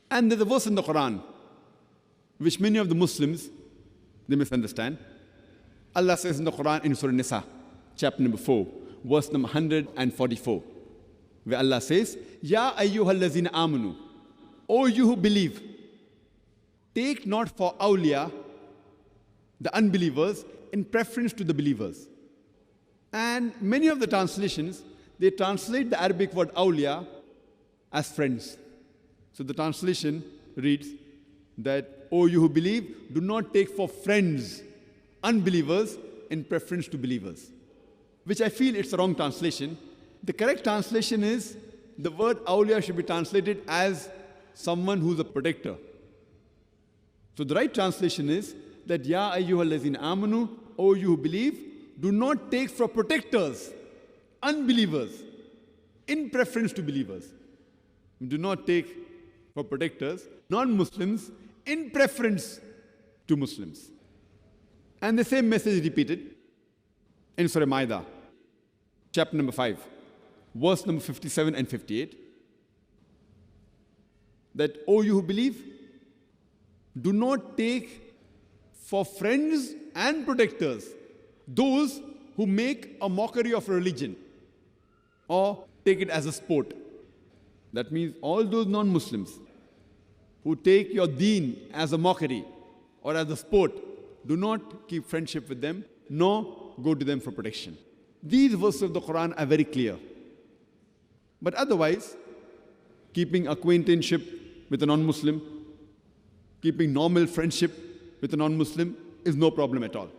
And there's a verse in the Qur'an, which many of the Muslims, they misunderstand. Allah says in the Qur'an, in Surah Nisa, chapter number 4, verse number 144, where Allah says, Ya ayyuha, allazeena amanoo, O you who believe, take not for Auliya, the unbelievers, in preference to the believers. And many of the translations, they translate the Arabic word Auliya as friends. So the translation reads that, O you who believe, do not take for friends unbelievers in preference to believers, which I feel it's a wrong translation. The correct translation is, the word Auliya should be translated as someone who's a protector. So the right translation is that, Ya ayyuha, allazeena amanoo, O you who believe, do not take for protectors unbelievers in preference to believers. Do not take for protectors non-Muslims in preference to Muslims. And the same message is repeated in Surah Maida, chapter number 5, verse number 57 and 58, that, O you who believe, do not take for friends and protectors those who make a mockery of religion or take it as a sport. That means all those non-Muslims who take your deen as a mockery or as a sport, do not keep friendship with them, nor go to them for protection. These verses of the Qur'an are very clear. But otherwise, keeping acquaintanceship with a non-Muslim, keeping normal friendship with a non-Muslim is no problem at all.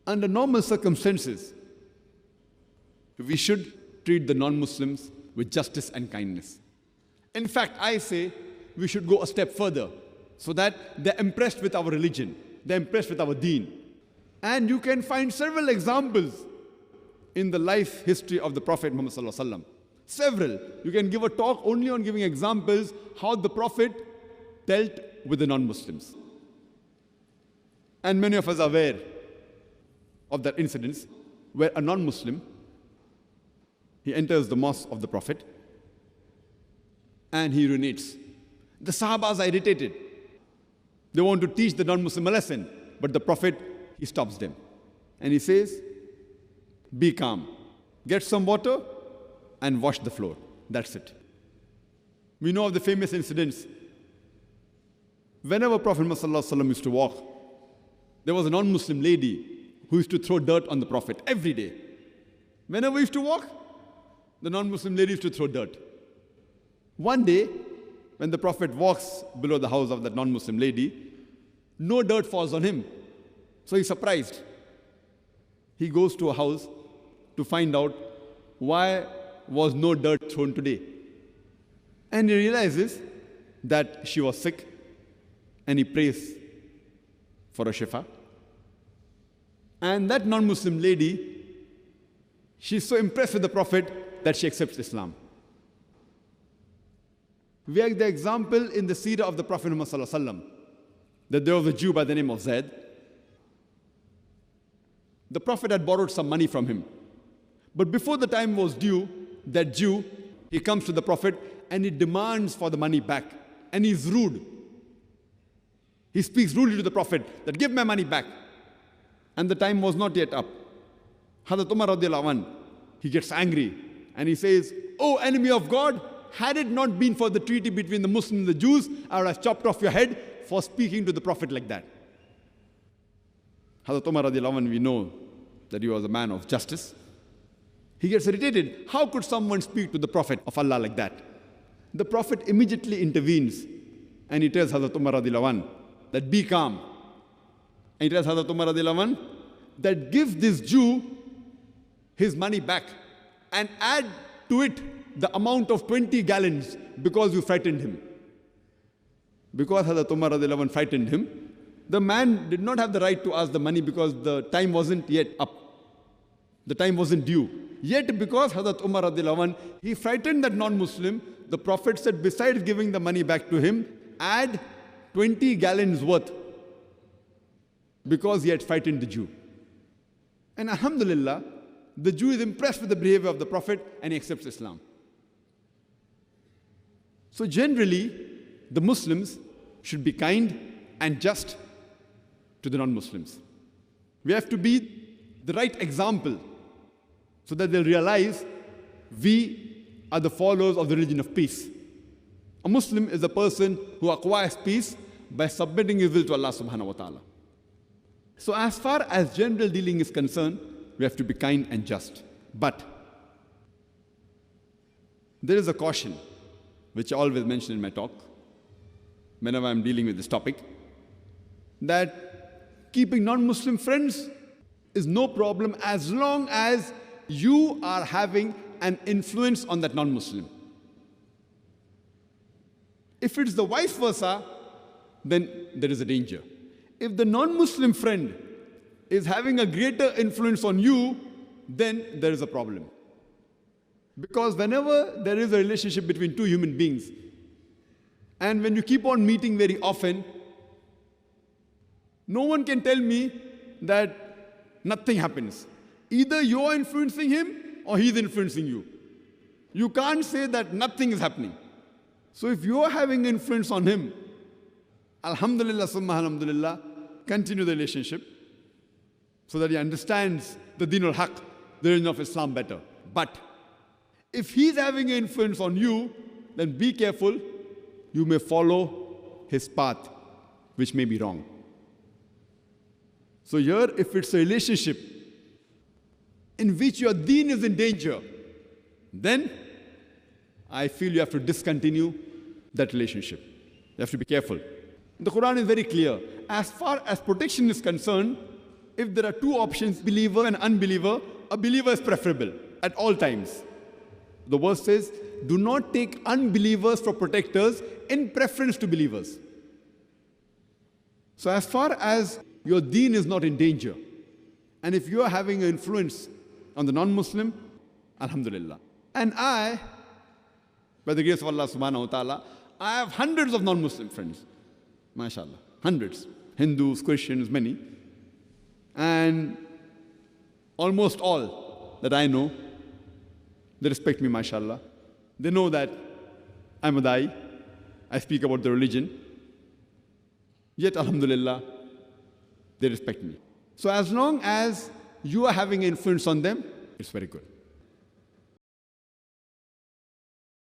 Under normal circumstances, we should treat the non-Muslims with justice and kindness. In fact, I say we should go a step further so that they're impressed with our religion, they're impressed with our deen. And you can find several examples in the life history of the Prophet Muhammad Sallallahu Alaihi Wasallam. Several. You can give a talk only on giving examples how the Prophet dealt with the non-Muslims. And many of us are aware of that incident where a non-Muslim, he enters the mosque of the Prophet and he urinates. The Sahabas are irritated. They want to teach the non-Muslim a lesson, but the Prophet, he stops them. And he says, be calm. Get some water and wash the floor. That's it. We know of the famous incidents. Whenever Prophet ﷺ used to walk, there was a non-Muslim lady who used to throw dirt on the Prophet every day. Whenever he used to walk, the non-Muslim lady used to throw dirt. One day, when the Prophet walks below the house of that non-Muslim lady, no dirt falls on him. So he's surprised. He goes to a house to find out why was no dirt thrown today. And he realizes that she was sick, and he prays for a shifa. And that non-Muslim lady, she's so impressed with the Prophet that she accepts Islam. We have the example in the seerah of the Prophet Muhammad Sallallahu Alaihi Wasallam that there was a Jew by the name of Zaid. The Prophet had borrowed some money from him. But before the time was due, that Jew, he comes to the Prophet and he demands for the money back. And he's rude. He speaks rudely to the Prophet that give my money back. And the time was not yet up. Hadith Umar radiallahu anh, he gets angry and he says, "O enemy of God, had it not been for the treaty between the Muslims and the Jews, I would have chopped off your head for speaking to the Prophet like that." Hadith Umar radiallahu anh, we know that he was a man of justice. He gets irritated. How could someone speak to the Prophet of Allah like that? The Prophet immediately intervenes and he tells Hadith Umar radiallahu anh that be calm. And he tells Hadith Umar radiallahu anh that give this Jew his money back and add to it the amount of 20 gallons because you frightened him. Because Hadith Umar radiallahu anh frightened him, the man did not have the right to ask the money because the time wasn't yet up. The time wasn't due. Yet because Hadith Umar radiallahu anh, he frightened that non-Muslim, the Prophet said, besides giving the money back to him, add 20 gallons worth because he had frightened the Jew. And alhamdulillah, the Jew is impressed with the behavior of the Prophet and he accepts Islam. So generally, the Muslims should be kind and just to the non-Muslims. We have to be the right example so that they'll realize we are the followers of the religion of peace. A Muslim is a person who acquires peace by submitting his will to Allah subhanahu wa ta'ala. So as far as general dealing is concerned, we have to be kind and just. But there is a caution, which I always mention in my talk, whenever I'm dealing with this topic, that keeping non-Muslim friends is no problem as long as you are having an influence on that non-Muslim. If it's the vice versa, then there is a danger. If the non-Muslim friend is having a greater influence on you, then there is a problem. Because whenever there is a relationship between two human beings, and when you keep on meeting very often, no one can tell me that nothing happens. Either you're influencing him or he's influencing you. You can't say that nothing is happening. So if you're having influence on him, alhamdulillah, summa alhamdulillah, continue the relationship so that he understands the deen al-haq, the religion of Islam better. But if he's having an influence on you, then be careful. You may follow his path, which may be wrong. So here, if it's a relationship in which your deen is in danger, then I feel you have to discontinue that relationship. You have to be careful. The Qur'an is very clear. As far as protection is concerned, if there are two options, believer and unbeliever, a believer is preferable at all times. The verse says, do not take unbelievers for protectors in preference to believers. So as far as your deen is not in danger, and if you are having an influence on the non-Muslim, alhamdulillah. And I, by the grace of Allah subhanahu wa ta'ala, I have hundreds of non-Muslim friends. MashaAllah. Hundreds. Hindus, Christians, many. And almost all that I know, they respect me, mashallah. They know that I'm a da'i. I speak about the religion. Yet, alhamdulillah, they respect me. So as long as you are having influence on them, it's very good.